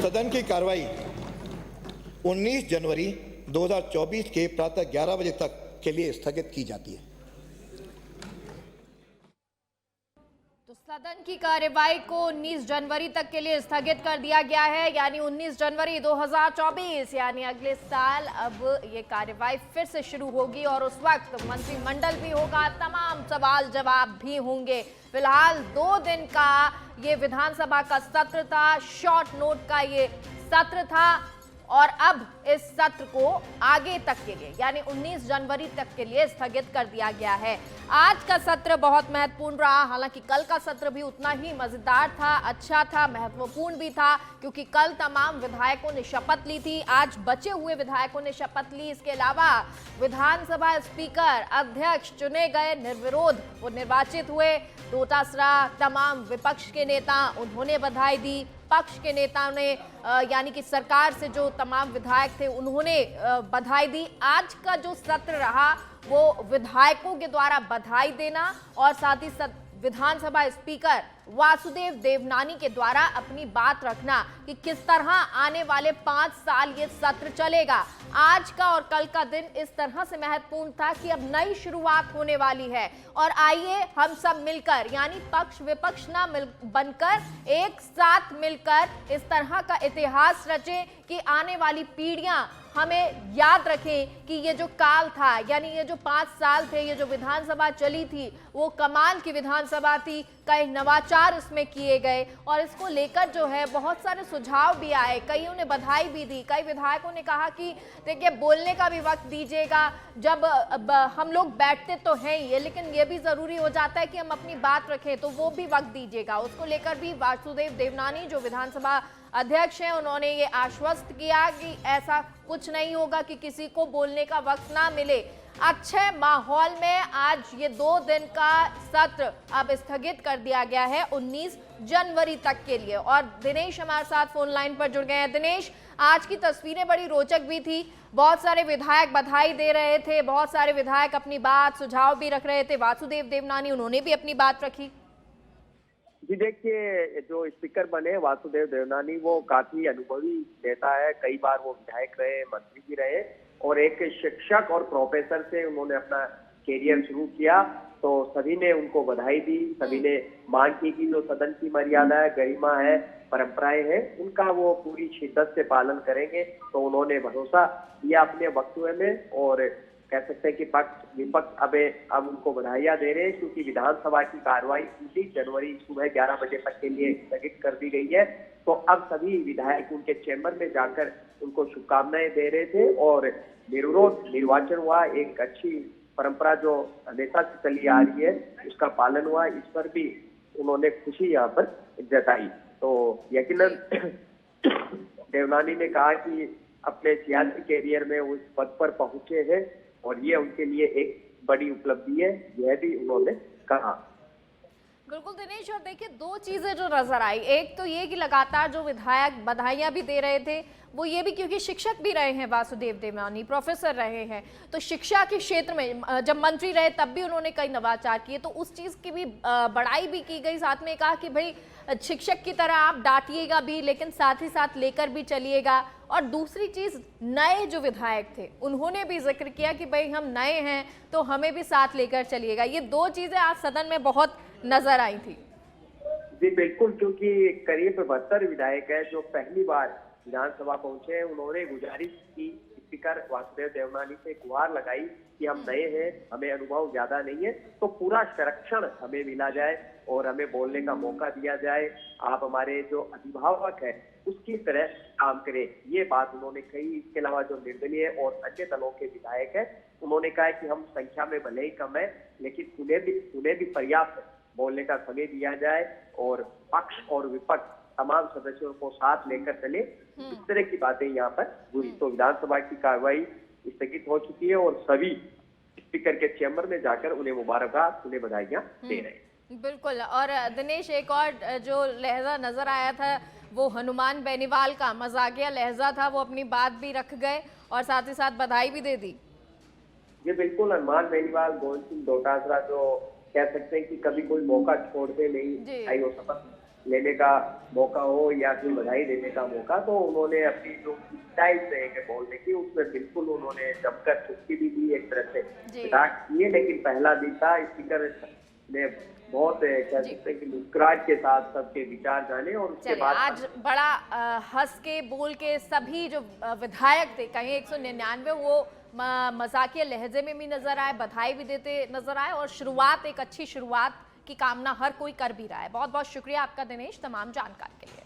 सदन की कार्रवाई 19 जनवरी 2024 के प्रातः 11 बजे तक के लिए स्थगित की जाती है। तो सदन की कार्यवाही को 19 जनवरी तक के लिए स्थगित कर दिया गया है, यानी 19 जनवरी 2024 यानी अगले साल अब ये कार्यवाही फिर से शुरू होगी और उस वक्त मंत्रिमंडल भी होगा, तमाम सवाल जवाब भी होंगे। फिलहाल 2 दिन का ये विधानसभा का सत्र था, शॉर्ट नोट का ये सत्र था और अब इस सत्र को आगे तक के लिए यानी 19 जनवरी तक के लिए स्थगित कर दिया गया है। आज का सत्र बहुत महत्वपूर्ण रहा, हालांकि कल का सत्र भी उतना ही मजेदार था, अच्छा था, महत्वपूर्ण भी था, क्योंकि कल तमाम विधायकों ने शपथ ली थी, आज बचे हुए विधायकों ने शपथ ली। इसके अलावा विधानसभा स्पीकर अध्यक्ष चुने गए, निर्विरोध वो निर्वाचित हुए। डोटासरा तमाम विपक्ष के नेता उन्होंने बधाई दी, पक्ष के नेताओं ने यानी कि सरकार से जो तमाम विधायक थे उन्होंने बधाई दी। आज का जो सत्र रहा वो विधायकों के द्वारा बधाई देना और साथ ही विधानसभा स्पीकर वासुदेव देवनानी के द्वारा अपनी बात रखना कि किस तरह आने वाले 5 साल ये सत्र चलेगा। आज का और कल का दिन इस तरह से महत्वपूर्ण था कि अब नई शुरुआत होने वाली है और आइए हम सब मिलकर यानी पक्ष विपक्ष ना बनकर एक साथ मिलकर इस तरह का इतिहास रचें कि आने वाली पीढ़ियां हमें याद रखें कि ये जो काल था यानी ये जो 5 साल थे, ये जो विधानसभा चली थी वो कमाल की विधानसभा थी, कई नवाचार इसमें किए गए और इसको लेकर जो है बहुत सारे सुझाव भी आए, कईयों ने बधाई भी दी। कई विधायकों ने कहा कि देखिए बोलने का भी वक्त दीजिएगा, जब हम लोग बैठते तो हैं ये, लेकिन ये भी ज़रूरी हो जाता है कि हम अपनी बात रखें, तो वो भी वक्त दीजिएगा। उसको लेकर भी वासुदेव देवनानी जो विधानसभा अध्यक्ष हैं उन्होंने ये आश्वस्त किया कि ऐसा कुछ नहीं होगा कि किसी को बोलने का वक्त ना मिले। अच्छे माहौल में आज ये 2 दिन का सत्र अब स्थगित कर दिया गया है 19 जनवरी तक के लिए। और दिनेश हमारे साथ फोन लाइन पर जुड़ गए हैं। दिनेश, आज की तस्वीरें बड़ी रोचक भी थी, बहुत सारे विधायक बधाई दे रहे थे, बहुत सारे विधायक अपनी बात सुझाव भी रख रहे थे। वासुदेव देवनानी उन्होंने भी अपनी बात रखी। जी देखिए, जो स्पीकर बने वासुदेव देवनानी वो काफी अनुभवी नेता है, कई बार वो विधायक रहे, मंत्री भी रहे और एक शिक्षक और प्रोफेसर से उन्होंने अपना कैरियर शुरू किया। तो सभी ने उनको बधाई दी, सभी ने मांग की कि जो सदन की मर्यादा है, गरिमा है, परंपराएं हैं, उनका वो पूरी शिद्दत से पालन करेंगे। तो उन्होंने भरोसा दिया अपने वक्तव्य में और कह सकते हैं कि पक्ष विपक्ष अब उनको बधाइयां दे रहे हैं, क्योंकि विधानसभा की कार्रवाई 19 जनवरी सुबह 11 बजे तक के लिए स्थगित कर दी गई है। तो अब सभी विधायक उनके चैम्बर में जाकर उनको शुभकामनाएं दे रहे थे और निर्विरोध निर्वाचन हुआ। एक अच्छी परंपरा जो हमेशा से चली आ रही है उसका पालन हुआ, इस पर भी उन्होंने खुशी यहाँ पर जताई। तो यकीनन देवनानी ने कहा कि अपने सियासी कैरियर में उस पद पर पहुंचे हैं और ये उनके लिए एक बड़ी उपलब्धि है, यह भी उन्होंने कहा। बिल्कुल दिनेश, और देखिए 2 चीजें जो नजर आई, एक तो ये कि लगातार जो विधायक बधाइयां भी दे रहे थे वो ये भी क्योंकि शिक्षक भी रहे हैं वासुदेव देवनानी, प्रोफेसर रहे हैं, तो शिक्षा के क्षेत्र में जब मंत्री रहे तब भी उन्होंने कई नवाचार किए, तो उस चीज़ की भी बड़ाई भी की गई। साथ में कहा कि भाई शिक्षक की तरह आप डांटिएगा भी लेकिन साथ ही साथ लेकर भी चलिएगा। और दूसरी चीज़, नए जो विधायक थे उन्होंने भी जिक्र किया कि भाई हम नए हैं तो हमें भी साथ लेकर चलिएगा। ये 2 चीज़ें आज सदन में बहुत नजर आई थी। जी बिल्कुल, क्योंकि करीब 72 विधायक है जो पहली बार विधानसभा पहुंचे हैं। उन्होंने गुजारिश की स्पीकर वासुदेव देवनानी से, गुहार लगाई कि हम नए हैं, हमें अनुभव ज्यादा नहीं है, तो पूरा संरक्षण हमें मिला जाए और हमें बोलने का मौका दिया जाए। आप हमारे जो अभिभावक है उसकी तरह काम करें, ये बात उन्होंने कही। इसके अलावा जो निर्दलीय और अन्य दलों के विधायक है उन्होंने कहा कि हम संख्या में भले ही कम है लेकिन उन्हें भी पर्याप्त बोलने का समय दिया जाए और पक्ष और विपक्ष तमाम सदस्यों को साथ लेकर चले। इस तरह की बातें यहाँ पर हुई। तो विधानसभा की कार्रवाई स्थगित हो चुकी है और सभी स्पीकर के चैम्बर में जाकर उन्हें मुबारकबाद, उन्हें बधाइयां दे रहे हैं। बिल्कुल। और दिनेश, एक और जो लहजा नजर आया था वो हनुमान बेनीवाल का मजाकिया लहजा था, वो अपनी बात भी रख गए और साथ ही साथ बधाई भी दे दी। ये बिल्कुल, हनुमान बेनीवाल, गोविंद सिंह डोटासरा जो कह सकते हैं कि कभी कोई मौका छोड़ते नहीं, चाहे वो लेने का मौका हो या फिर बधाई देने का मौका, तो उन्होंने अपनी जो स्टाइल रहेंगे बोलने की उसमें बिल्कुल उन्होंने जमकर चुटकी भी दी, एक तरह से कटाक्ष किए। लेकिन पहला दिन था, स्पीकर ने बहुत कह सकते हैं कि मुस्कुराहट के साथ सबके विचार जाने और उसके बाद आज बड़ा हंस के बोल के सभी जो विधायक थे, कहीं 199 वो मजाकिया लहजे में भी नजर आए, बधाई भी देते नजर आए और शुरुआत एक अच्छी शुरुआत की कामना हर कोई कर भी रहा है। बहुत बहुत शुक्रिया आपका दिनेश तमाम जानकारी के लिए।